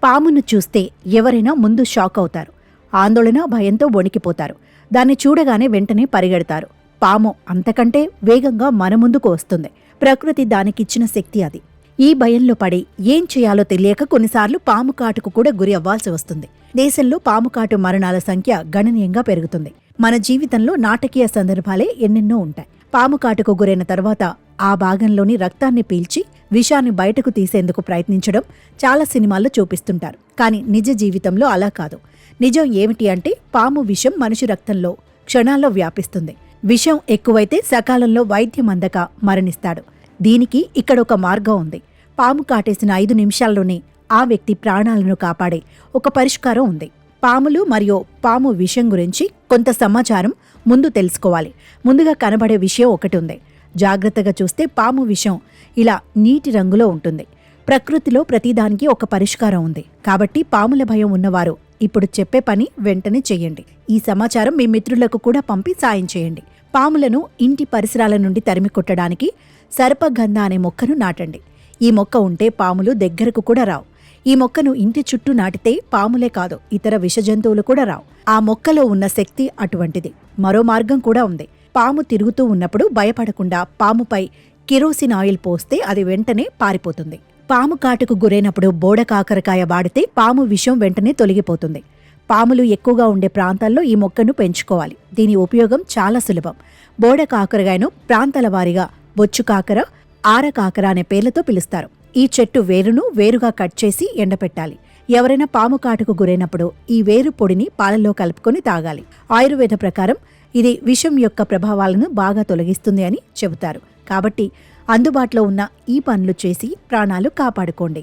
పామును చూస్తే ఎవరైనా ముందు షాక్ అవుతారు. ఆందోళన, భయంతో వణికిపోతారు. దాన్ని చూడగానే వెంటనే పరిగెడతారు. పాము అంతకంటే వేగంగా మన ముందుకు వస్తుంది. ప్రకృతి దానికిచ్చిన శక్తి అది. ఈ భయంలో పడి ఏం చేయాలో తెలియక కొన్నిసార్లు పాము కాటుకు కూడా గురి అవ్వాల్సి వస్తుంది. దేశంలో పాము కాటు మరణాల సంఖ్య గణనీయంగా పెరుగుతుంది. మన జీవితంలో నాటకీయ సందర్భాలే ఎన్నెన్నో ఉంటాయి. పాము కాటుకు గురైన తర్వాత ఆ భాగంలోని రక్తాన్ని పీల్చి విషాన్ని బయటకు తీసేందుకు ప్రయత్నించడం చాలా సినిమాల్లో చూపిస్తుంటారు. కానీ నిజ జీవితంలో అలా కాదు. నిజం ఏమిటి అంటే పాము విషం మనిషి రక్తంలో క్షణాల్లో వ్యాపిస్తుంది. విషం ఎక్కువైతే సకాలంలో వైద్యం అందక మరణిస్తాడు. దీనికి ఇక్కడొక మార్గం ఉంది. పాము కాటేసిన 5 నిమిషాల్లోనే ఆ వ్యక్తి ప్రాణాలను కాపాడే ఒక పరిష్కారం ఉంది. పాములు మరియు పాము విషం గురించి కొంత సమాచారం ముందు తెలుసుకోవాలి. ముందుగా కనబడే విషయం ఒకటి ఉంది. జాగ్రత్తగా చూస్తే పాము విషం ఇలా నీటి రంగులో ఉంటుంది. ప్రకృతిలో ప్రతిదానికి ఒక పరిష్కారం ఉంది. కాబట్టి పాముల భయం ఉన్నవారు ఇప్పుడు చెప్పే పని వెంటనే చెయ్యండి. ఈ సమాచారం మీ మిత్రులకు కూడా పంపి సాయం చేయండి. పాములను ఇంటి పరిసరాల నుండి తరిమి కొట్టడానికి సర్పగంధ అనే మొక్కను నాటండి. ఈ మొక్క ఉంటే పాములు దగ్గరకు కూడా రావు. ఈ మొక్కను ఇంటి చుట్టూ నాటితే పాములే కాదు, ఇతర విషజంతువులు కూడా రావు. ఆ మొక్కలో ఉన్న శక్తి అటువంటిది. మరో మార్గం కూడా ఉంది. పాము తిరుగుతూ ఉన్నప్పుడు భయపడకుండా పాముపై కిరోసిన్ ఆయిల్ పోస్తే అది వెంటనే పారిపోతుంది. పాము కాటుకు గురైనప్పుడు బోడ కాకరకాయ వాడితే పాము విషం వెంటనే తొలగిపోతుంది. పాములు ఎక్కువగా ఉండే ప్రాంతాల్లో ఈ మొక్కను పెంచుకోవాలి. దీని ఉపయోగం చాలా సులభం. బోడ కాకరకాయను ప్రాంతాల వారీగా బొచ్చు కాకర, ఆర కాకర అనే పేర్లతో పిలుస్తారు. ఈ చెట్టు వేరును వేరుగా కట్ చేసి ఎండపెట్టాలి. ఎవరైనా పాము కాటుకు గురైనప్పుడు ఈ వేరు పొడిని పాలలో కలుపుకొని తాగాలి. ఆయుర్వేద ప్రకారం ఇది విషం యొక్క ప్రభావాలను బాగా తొలగిస్తుంది అని చెబుతారు. కాబట్టి అందుబాటులో ఉన్న ఈ పనులు చేసి ప్రాణాలు కాపాడుకోండి.